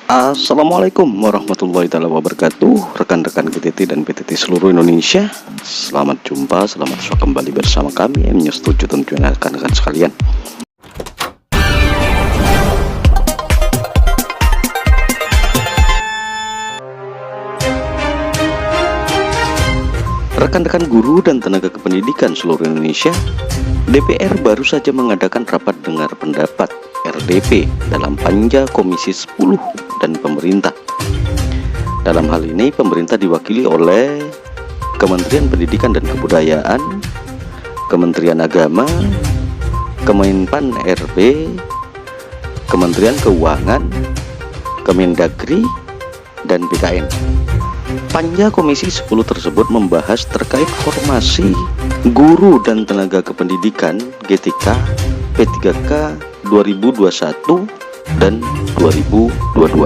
Assalamualaikum warahmatullahi wabarakatuh. Rekan-rekan GTT dan PTT seluruh Indonesia, selamat jumpa, selamat kembali bersama kami M-News 7 tentunya rekan-rekan sekalian. Rekan-rekan guru dan tenaga kependidikan seluruh Indonesia, DPR baru saja mengadakan rapat dengar pendapat RDP dalam panja Komisi 10 dan pemerintah. Dalam hal ini pemerintah diwakili oleh Kementerian Pendidikan dan Kebudayaan, Kementerian Agama, Kemenpan RB, Kementerian Keuangan, Kemendagri, dan BKN. Panja Komisi 10 tersebut membahas terkait formasi guru dan tenaga kependidikan GTK P3K 2021 dan 2022.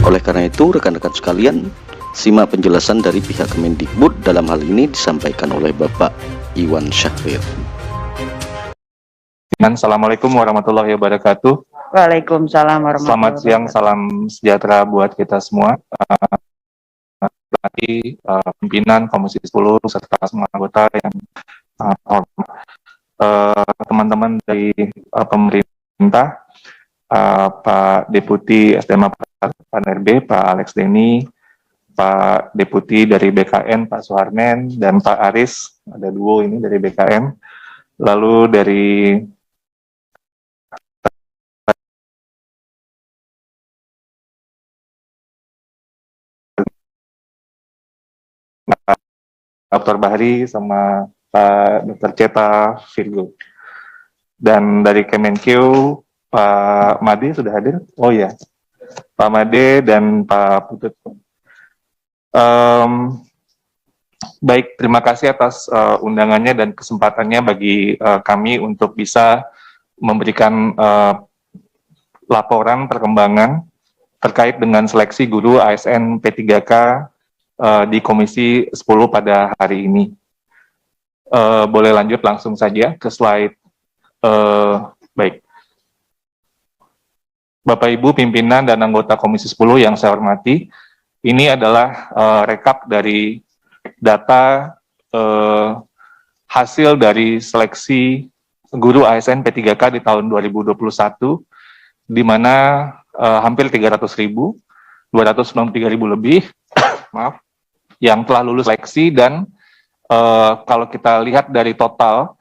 Oleh karena itu, rekan-rekan sekalian, simak penjelasan dari pihak Kemendikbud. Dalam hal ini disampaikan oleh Bapak Iwan Syahrir. Assalamualaikum warahmatullahi wabarakatuh. Waalaikumsalam warahmatullahi Selamat siang, wabarakatuh. salam sejahtera buat kita semua. Pimpinan Komisi 10 serta semua anggota yang hormat. Teman-teman dari pemerintah, Pak Deputi SDM Pan RB, Pak Alex Denny, Pak Deputi dari BKN, Pak Suharmen, dan Pak Aris, ada duo ini dari BKN. Lalu dari Dr. Bahri sama Pak Dr. Ceta Virgo. Dan dari Kemenq, Pak Made sudah hadir? Oh ya, Pak Made dan Pak Putut. Baik, terima kasih atas undangannya dan kesempatannya bagi kami untuk bisa memberikan laporan perkembangan terkait dengan seleksi guru ASN P3K di Komisi 10 pada hari ini. Boleh lanjut langsung saja ke slide. Baik. Bapak Ibu pimpinan dan anggota Komisi 10 yang saya hormati, ini adalah rekap dari data hasil dari seleksi guru ASN P3K di tahun 2021, di mana hampir 300.000, 293.000 lebih, maaf, yang telah lulus seleksi. Dan kalau kita lihat dari total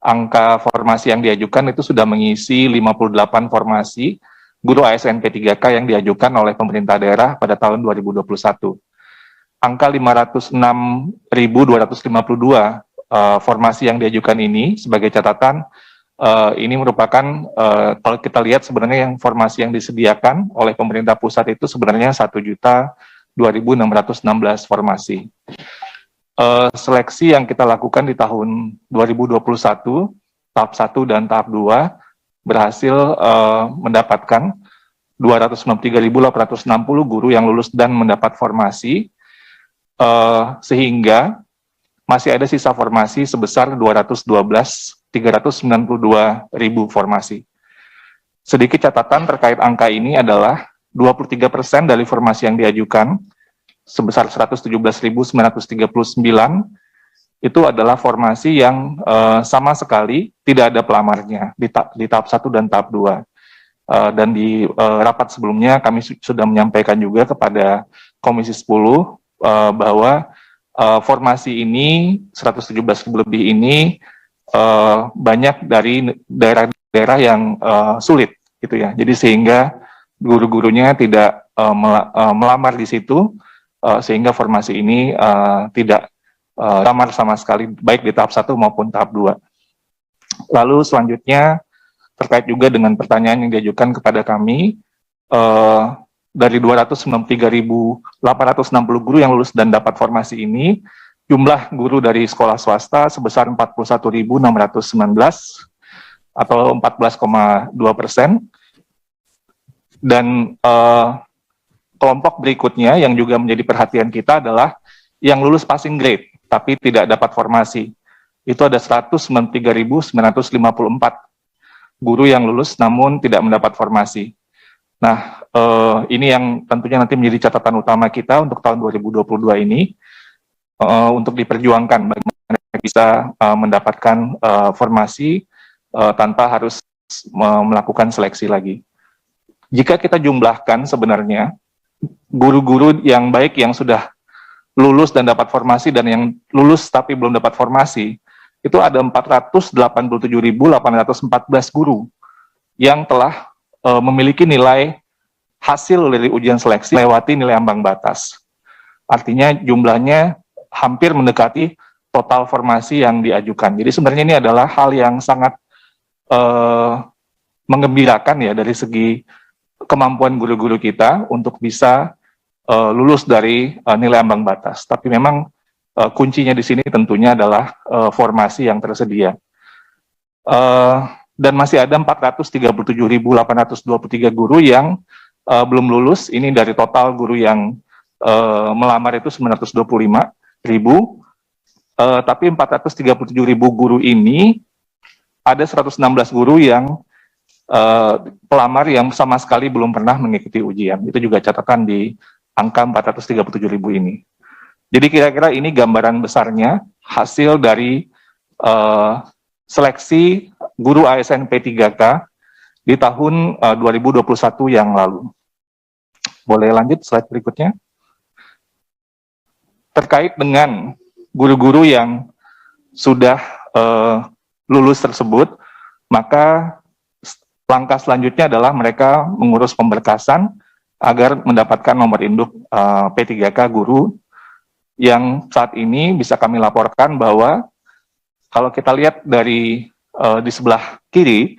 angka formasi yang diajukan itu sudah mengisi 58 formasi guru ASN P3K yang diajukan oleh pemerintah daerah pada tahun 2021. Angka 506.252 formasi yang diajukan ini, sebagai catatan, ini merupakan, kalau kita lihat sebenarnya yang formasi yang disediakan oleh pemerintah pusat itu sebenarnya 1.002.616 formasi. Seleksi yang kita lakukan di tahun 2021, tahap 1 dan tahap 2, berhasil mendapatkan 293.860 guru yang lulus dan mendapat formasi, sehingga masih ada sisa formasi sebesar 212.392.000 formasi. Sedikit catatan terkait angka ini adalah 23% dari formasi yang diajukan sebesar 117.939 itu adalah formasi yang sama sekali tidak ada pelamarnya di tahap 1 dan tahap 2. Dan di rapat sebelumnya kami sudah menyampaikan juga kepada Komisi 10 bahwa formasi ini 117.000 lebih ini banyak dari daerah-daerah yang sulit gitu ya. Jadi sehingga guru-gurunya tidak melamar di situ, sehingga formasi ini tidak lamar sama sekali, baik di tahap 1 maupun tahap 2. Lalu selanjutnya, terkait juga dengan pertanyaan yang diajukan kepada kami, dari 293.860 guru yang lulus dan dapat formasi ini, jumlah guru dari sekolah swasta sebesar 41.619 atau 14,2%. Dan kelompok berikutnya yang juga menjadi perhatian kita adalah yang lulus passing grade tapi tidak dapat formasi. Itu ada 193.954 guru yang lulus namun tidak mendapat formasi. Nah, ini yang tentunya nanti menjadi catatan utama kita untuk tahun 2022 ini, untuk diperjuangkan bagaimana bisa mendapatkan formasi tanpa harus melakukan seleksi lagi. Jika kita jumlahkan sebenarnya, guru-guru yang baik yang sudah lulus dan dapat formasi dan yang lulus tapi belum dapat formasi, itu ada 487.814 guru yang telah memiliki nilai hasil dari ujian seleksi melewati nilai ambang batas. Artinya jumlahnya hampir mendekati total formasi yang diajukan. Jadi sebenarnya ini adalah hal yang sangat menggembirakan ya dari segi kemampuan guru-guru kita untuk bisa lulus dari nilai ambang batas. Tapi memang kuncinya di sini tentunya adalah formasi yang tersedia. Dan masih ada 437.823 guru yang belum lulus. Ini dari total guru yang melamar itu 925.000. Tapi 437.000 guru ini ada 116 guru yang pelamar yang sama sekali belum pernah mengikuti ujian. Itu juga catatan di angka 437.000 ini. Jadi kira-kira ini gambaran besarnya hasil dari seleksi guru ASN P3K di tahun 2021 yang lalu. Boleh lanjut slide berikutnya. Terkait dengan guru-guru yang sudah lulus tersebut, maka langkah selanjutnya adalah mereka mengurus pemberkasan agar mendapatkan nomor induk P3K guru, yang saat ini bisa kami laporkan bahwa kalau kita lihat dari di sebelah kiri,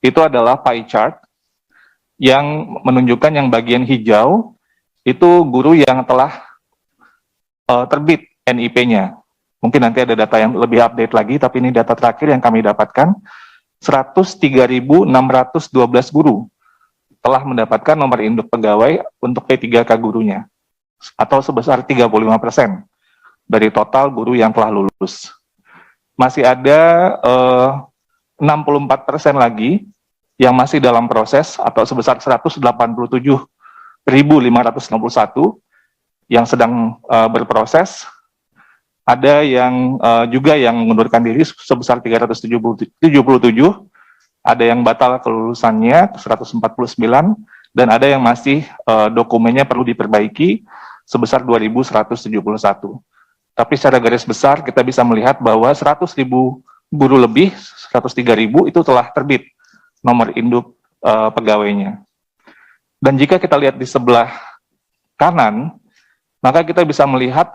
itu adalah pie chart yang menunjukkan yang bagian hijau itu guru yang telah terbit NIP-nya. Mungkin nanti ada data yang lebih update lagi, tapi ini data terakhir yang kami dapatkan, 103.612 guru telah mendapatkan nomor induk pegawai untuk P3K gurunya, atau sebesar 35% dari total guru yang telah lulus. Masih ada 64% lagi yang masih dalam proses, atau sebesar 187.561 yang sedang berproses. Ada yang juga yang mengundurkan diri sebesar 377, ada yang batal kelulusannya 149, dan ada yang masih dokumennya perlu diperbaiki sebesar 2.171. Tapi secara garis besar kita bisa melihat bahwa 100.000 guru lebih, 103.000 itu telah terbit nomor induk pegawainya. Dan jika kita lihat di sebelah kanan, maka kita bisa melihat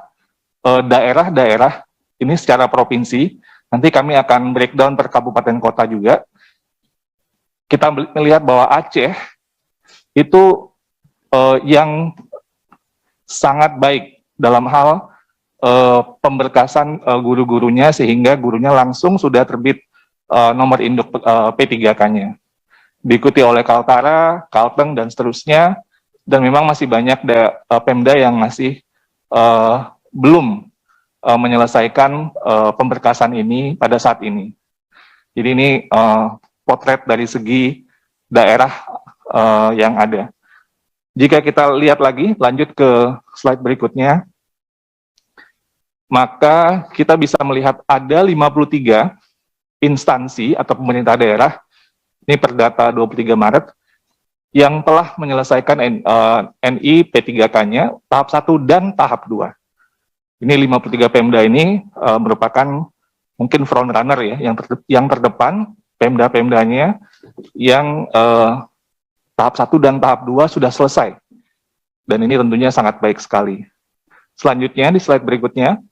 daerah-daerah ini secara provinsi. Nanti kami akan breakdown per kabupaten kota juga. Kita melihat bahwa Aceh itu yang sangat baik dalam hal pemberkasan guru-gurunya, sehingga gurunya langsung sudah terbit nomor induk P3K-nya. Diikuti oleh Kaltara, Kalteng, dan seterusnya. Dan memang masih banyak Pemda yang masih belum menyelesaikan pemberkasan ini pada saat ini. Jadi ini potret dari segi daerah yang ada. Jika kita lihat lagi, lanjut ke slide berikutnya, maka kita bisa melihat ada 53 instansi atau pemerintah daerah, ini per data 23 Maret, yang telah menyelesaikan NI P3K-nya tahap 1 dan tahap 2. Ini 53 Pemda ini merupakan mungkin front runner ya, yang terdepan, Pemda-Pemdanya yang tahap 1 dan tahap 2 sudah selesai. Dan ini tentunya sangat baik sekali. Selanjutnya di slide berikutnya,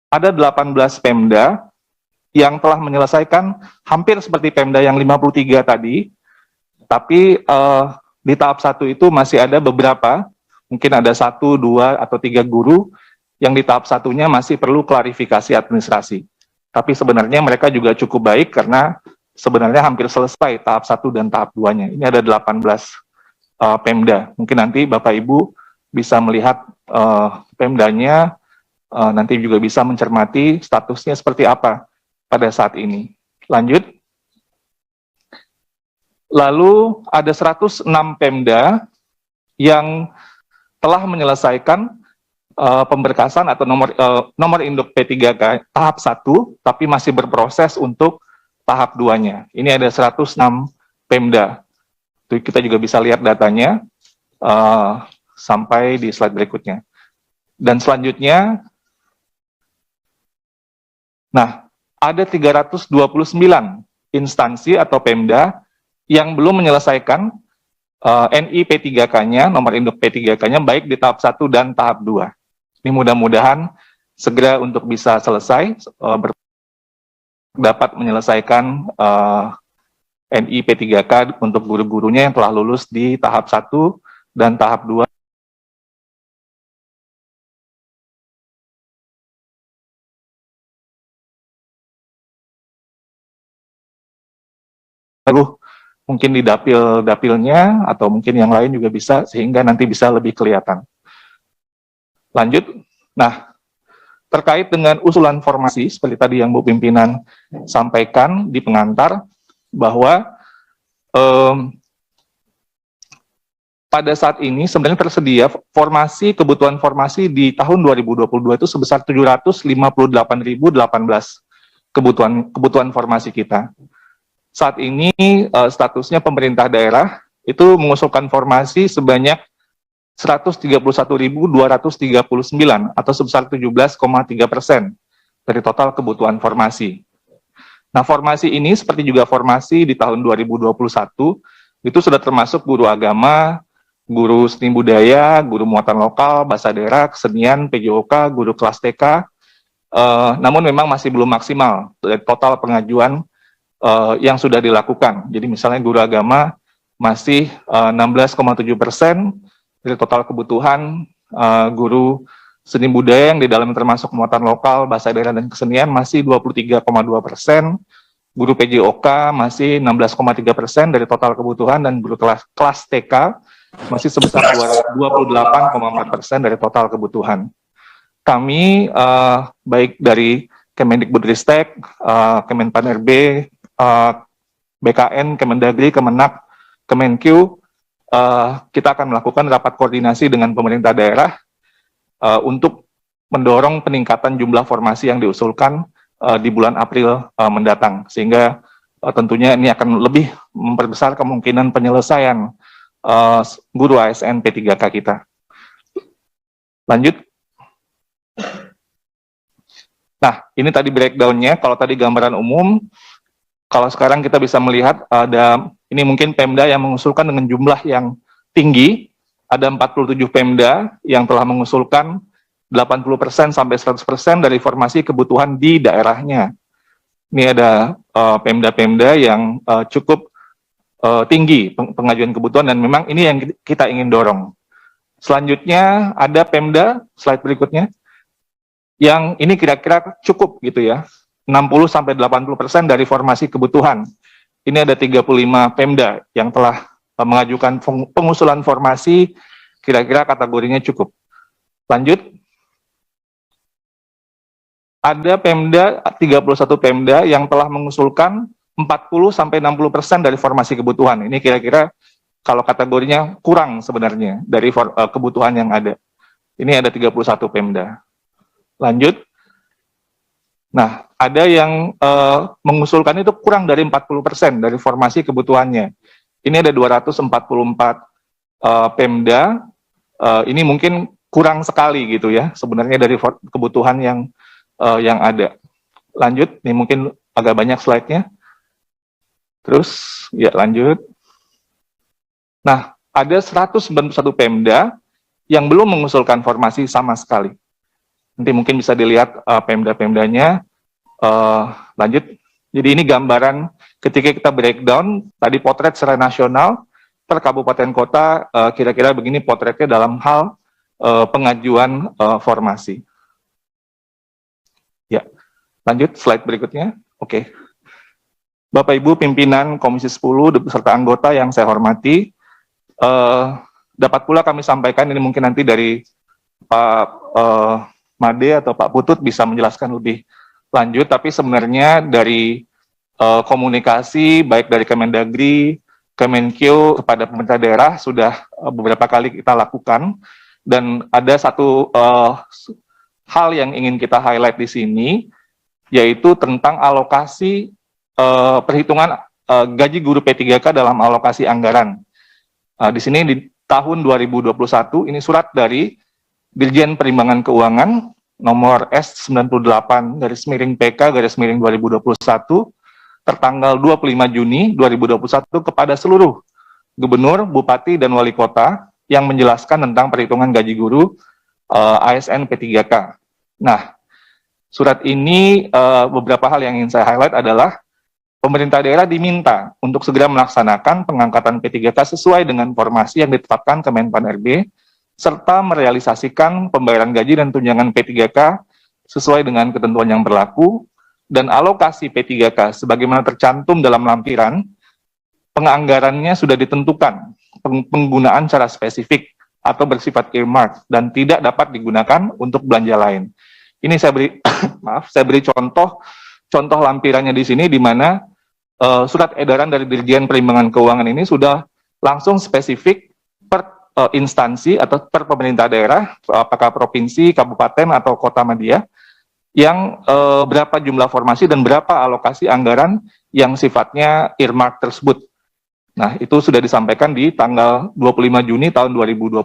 ada 18 Pemda yang telah menyelesaikan hampir seperti Pemda yang 53 tadi, tapi di tahap 1 itu masih ada beberapa, mungkin ada 1, 2, atau 3 guru yang di tahap 1-nya masih perlu klarifikasi administrasi. Tapi sebenarnya mereka juga cukup baik karena sebenarnya hampir selesai tahap 1 dan tahap 2-nya. Ini ada 18 Pemda. Mungkin nanti Bapak Ibu bisa melihat Pemdanya, nanti juga bisa mencermati statusnya seperti apa pada saat ini. Lanjut. Lalu ada 106 Pemda yang telah menyelesaikan pemberkasan atau nomor induk P3K tahap 1, tapi masih berproses untuk tahap 2-nya. Ini ada 106 Pemda. Itu kita juga bisa lihat datanya sampai di slide berikutnya. Dan selanjutnya, nah, ada 329 instansi atau Pemda yang belum menyelesaikan NI P3K-nya, nomor induk P3K-nya, baik di tahap 1 dan tahap 2. Ini mudah-mudahan segera untuk bisa selesai, dapat menyelesaikan NI P3K untuk guru-gurunya yang telah lulus di tahap 1 dan tahap 2. Lalu mungkin di dapilnya atau mungkin yang lain juga bisa, sehingga nanti bisa lebih kelihatan. Lanjut. Nah, terkait dengan usulan formasi, seperti tadi yang Bu Pimpinan sampaikan di pengantar, bahwa pada saat ini sebenarnya tersedia formasi, kebutuhan formasi di tahun 2022 itu sebesar 758.018 kebutuhan formasi kita. Saat ini statusnya pemerintah daerah itu mengusulkan formasi sebanyak 131.239 atau sebesar 17,3% dari total kebutuhan formasi. Nah, formasi ini seperti juga formasi di tahun 2021 itu sudah termasuk guru agama, guru seni budaya, guru muatan lokal, bahasa daerah, kesenian, PJOK, guru kelas TK, namun memang masih belum maksimal dari total pengajuan yang sudah dilakukan. Jadi misalnya guru agama masih 16,7% dari total kebutuhan, guru seni budaya yang di dalamnya termasuk muatan lokal, bahasa daerah, dan kesenian masih 23,2%, guru PJOK masih 16,3% dari total kebutuhan, dan guru kelas TK masih sebesar 28,4% dari total kebutuhan. Kami, baik dari Kemendikbudristek, Kemenpan RB, BKN, Kemendagri, Kemenak, Kemenkyu, kita akan melakukan rapat koordinasi dengan pemerintah daerah untuk mendorong peningkatan jumlah formasi yang diusulkan di bulan April mendatang, sehingga tentunya ini akan lebih memperbesar kemungkinan penyelesaian guru ASN P3K kita. Lanjut. Nah, ini tadi breakdown-nya. Kalau tadi gambaran umum, kalau sekarang kita bisa melihat ada, ini mungkin Pemda yang mengusulkan dengan jumlah yang tinggi, ada 47 Pemda yang telah mengusulkan 80% sampai 100% dari formasi kebutuhan di daerahnya. Ini ada Pemda-Pemda yang cukup tinggi pengajuan kebutuhan, dan memang ini yang kita ingin dorong. Selanjutnya ada Pemda, slide berikutnya, yang ini kira-kira cukup gitu ya, 60-80% dari formasi kebutuhan. Ini ada 35 Pemda yang telah mengajukan pengusulan formasi, kira-kira kategorinya cukup. Lanjut. Ada Pemda, 31 Pemda yang telah mengusulkan 40-60% dari formasi kebutuhan. Ini kira-kira kalau kategorinya kurang sebenarnya dari kebutuhan yang ada. Ini ada 31 Pemda. Lanjut. Nah, ada yang mengusulkan itu kurang dari 40% dari formasi kebutuhannya. Ini ada 244 Pemda, ini mungkin kurang sekali gitu ya, sebenarnya dari kebutuhan yang ada. Lanjut, ini mungkin agak banyak slide-nya. Terus, ya lanjut. Nah, ada 191 Pemda yang belum mengusulkan formasi sama sekali. Nanti mungkin bisa dilihat Pemda-Pemdanya. Lanjut. Jadi ini gambaran ketika kita breakdown, tadi potret secara nasional, per kabupaten kota, kira-kira begini potretnya dalam hal pengajuan formasi. Ya, lanjut slide berikutnya. Oke. Bapak Ibu pimpinan Komisi 10 beserta anggota yang saya hormati, dapat pula kami sampaikan, ini mungkin nanti dari Pak Made atau Pak Putut bisa menjelaskan lebih lanjut, tapi sebenarnya dari komunikasi baik dari Kemendagri, Kemenkeu kepada pemerintah daerah sudah beberapa kali kita lakukan, dan ada satu hal yang ingin kita highlight di sini, yaitu tentang alokasi perhitungan gaji guru P3K dalam alokasi anggaran. Di sini di tahun 2021 ini surat dari Dirjen Perimbangan Keuangan nomor S98/PK/2021 tertanggal 25 Juni 2021 kepada seluruh gubernur, bupati, dan wali kota yang menjelaskan tentang perhitungan gaji guru ASN P3K. Nah, surat ini beberapa hal yang ingin saya highlight adalah pemerintah daerah diminta untuk segera melaksanakan pengangkatan P3K sesuai dengan formasi yang ditetapkan Kemenpan RB, serta merealisasikan pembayaran gaji dan tunjangan P3K sesuai dengan ketentuan yang berlaku, dan alokasi P3K sebagaimana tercantum dalam lampiran, penganggarannya sudah ditentukan, penggunaan secara spesifik atau bersifat earmark dan tidak dapat digunakan untuk belanja lain. Ini saya beri saya beri contoh lampirannya di sini, di mana surat edaran dari Dirjen Perimbangan Keuangan ini sudah langsung spesifik per instansi atau per pemerintah daerah, apakah provinsi, kabupaten, atau kota media, yang berapa jumlah formasi dan berapa alokasi anggaran yang sifatnya earmark tersebut. Nah, itu sudah disampaikan di tanggal 25 Juni tahun 2021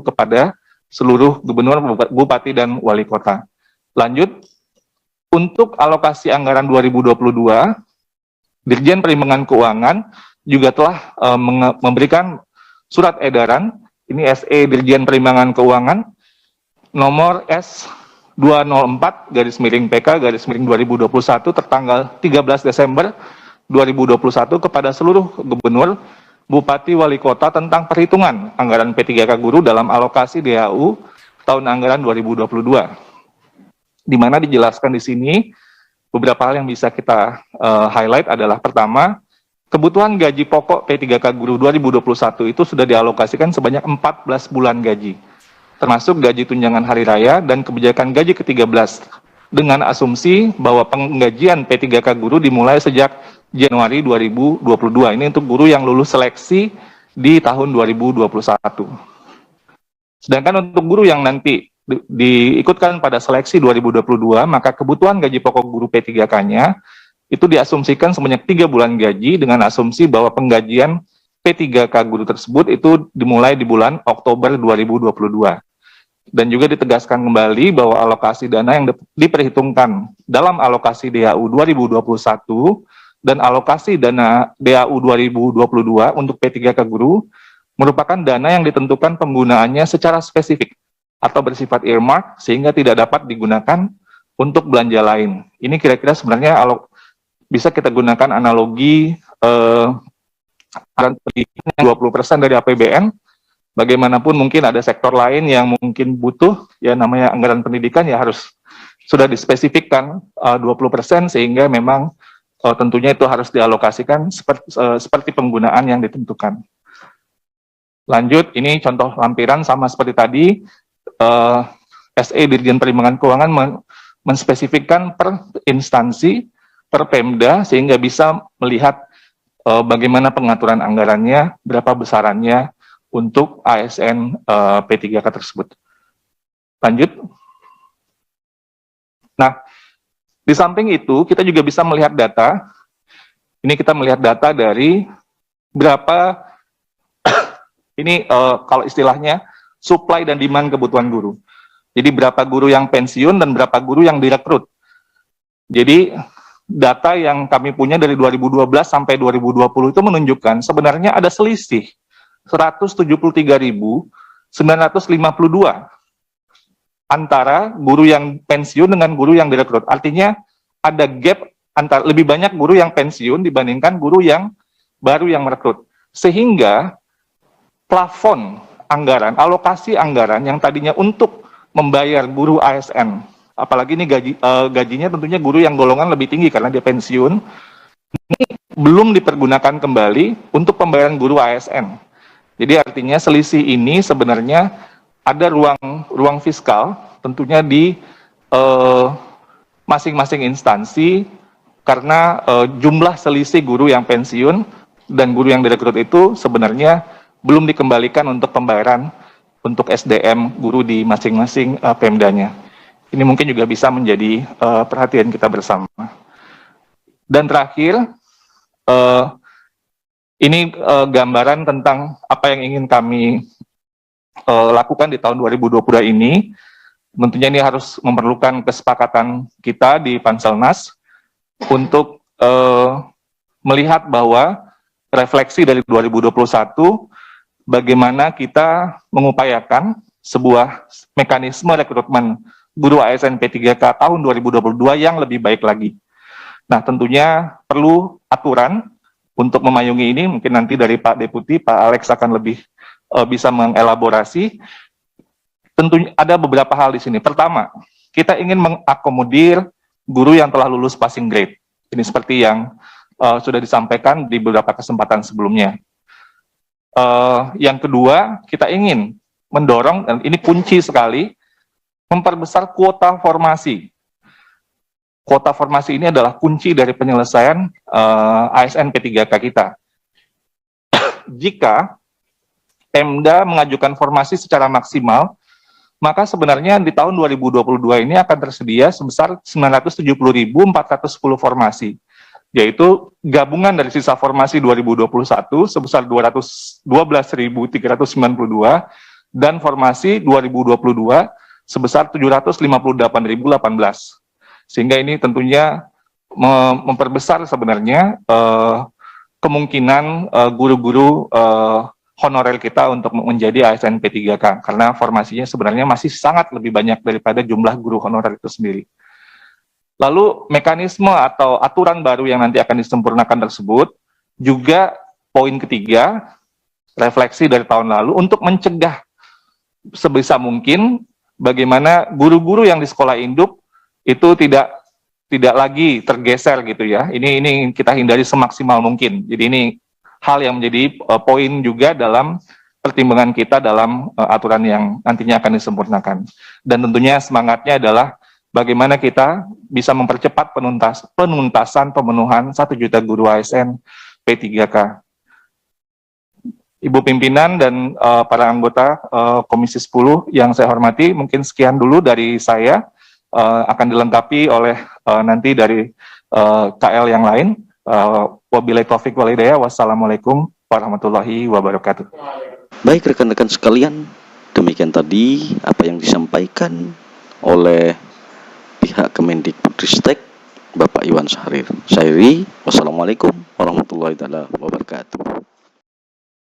kepada seluruh gubernur, bupati, dan wali kota. Lanjut, untuk alokasi anggaran 2022, Dirjen Perimbangan Keuangan juga telah memberikan surat edaran, ini SE Dirjen Perimbangan Keuangan, nomor S204/PK/2021 tertanggal 13 Desember 2021 kepada seluruh gubernur, bupati, wali kota tentang perhitungan anggaran P3K guru dalam alokasi DAU tahun anggaran 2022. Di mana dijelaskan di sini beberapa hal yang bisa kita highlight adalah, pertama, kebutuhan gaji pokok P3K guru 2021 itu sudah dialokasikan sebanyak 14 bulan gaji, termasuk gaji tunjangan hari raya dan kebijakan gaji ke-13, dengan asumsi bahwa penggajian P3K guru dimulai sejak Januari 2022. Ini untuk guru yang lulus seleksi di tahun 2021. Sedangkan untuk guru yang nanti diikutkan pada seleksi 2022, maka kebutuhan gaji pokok guru P3K-nya itu diasumsikan sebanyak 3 bulan gaji, dengan asumsi bahwa penggajian P3K guru tersebut itu dimulai di bulan Oktober 2022. Dan juga ditegaskan kembali bahwa alokasi dana yang diperhitungkan dalam alokasi DAU 2021 dan alokasi dana DAU 2022 untuk P3K guru merupakan dana yang ditentukan penggunaannya secara spesifik atau bersifat earmark, sehingga tidak dapat digunakan untuk belanja lain. Ini kira-kira sebenarnya bisa kita gunakan analogi 20% dari APBN. Bagaimanapun mungkin ada sektor lain yang mungkin butuh, ya namanya anggaran pendidikan, ya harus sudah dispesifikkan 20%, sehingga memang tentunya itu harus dialokasikan seperti penggunaan yang ditentukan. Lanjut, ini contoh lampiran sama seperti tadi, SE Dirjen Perimbangan Keuangan menspesifikkan per instansi, per Pemda, sehingga bisa melihat bagaimana pengaturan anggarannya, berapa besarannya untuk ASN P3K tersebut. Lanjut. Nah, di samping itu kita juga bisa melihat data. Ini kita melihat data dari berapa ini kalau istilahnya supply dan demand kebutuhan guru. Jadi berapa guru yang pensiun dan berapa guru yang direkrut. Jadi data yang kami punya dari 2012 sampai 2020 itu menunjukkan sebenarnya ada selisih 173.952 antara guru yang pensiun dengan guru yang direkrut. Artinya ada gap antara lebih banyak guru yang pensiun dibandingkan guru yang baru yang merekrut. Sehingga plafon anggaran, alokasi anggaran yang tadinya untuk membayar guru ASN, apalagi ini gajinya tentunya guru yang golongan lebih tinggi karena dia pensiun, ini belum dipergunakan kembali untuk pembayaran guru ASN. Jadi artinya selisih ini sebenarnya ada ruang fiskal tentunya di masing-masing instansi, karena jumlah selisih guru yang pensiun dan guru yang direkrut itu sebenarnya belum dikembalikan untuk pembayaran untuk SDM guru di masing-masing Pemdanya. Ini mungkin juga bisa menjadi perhatian kita bersama. Dan terakhir, ini gambaran tentang apa yang ingin kami lakukan di tahun 2022 ini. Tentunya ini harus memerlukan kesepakatan kita di Panselnas untuk melihat bahwa refleksi dari 2021, bagaimana kita mengupayakan sebuah mekanisme rekrutmen guru ASN P3K tahun 2022 yang lebih baik lagi. Nah, tentunya perlu aturan untuk memayungi ini. Mungkin nanti dari Pak Deputi, Pak Alex akan lebih bisa mengelaborasi. Tentunya ada beberapa hal di sini. Pertama, kita ingin mengakomodir guru yang telah lulus passing grade. Ini seperti yang sudah disampaikan di beberapa kesempatan sebelumnya. Yang kedua, kita ingin mendorong, dan ini kunci sekali, memperbesar kuota formasi. Kuota formasi ini adalah kunci dari penyelesaian ASN P3K kita. Jika Pemda mengajukan formasi secara maksimal, maka sebenarnya di tahun 2022 ini akan tersedia sebesar 970.410 formasi, yaitu gabungan dari sisa formasi 2021 sebesar 212.392 dan formasi 2022 sebesar 758.018. Sehingga ini tentunya memperbesar sebenarnya kemungkinan guru-guru honorer kita untuk menjadi ASN P3K, karena formasinya sebenarnya masih sangat lebih banyak daripada jumlah guru honorer itu sendiri. Lalu mekanisme atau aturan baru yang nanti akan disempurnakan tersebut, juga poin ketiga, refleksi dari tahun lalu untuk mencegah sebisa mungkin bagaimana guru-guru yang di sekolah induk itu tidak lagi tergeser gitu ya. Ini kita hindari semaksimal mungkin. Jadi ini hal yang menjadi poin juga dalam pertimbangan kita dalam aturan yang nantinya akan disempurnakan. Dan tentunya semangatnya adalah bagaimana kita bisa mempercepat penuntasan pemenuhan 1 juta guru ASN P3K. Ibu pimpinan dan para anggota Komisi 10 yang saya hormati, mungkin sekian dulu dari saya. Akan dilengkapi oleh nanti dari KL yang lain. Wabillahi taufiq wal hidayah. Wassalamualaikum warahmatullahi wabarakatuh. Baik rekan-rekan sekalian, demikian tadi apa yang disampaikan oleh pihak Kemendikbudristek Bapak Iwan Syahrir. Wassalamualaikum warahmatullahi wabarakatuh.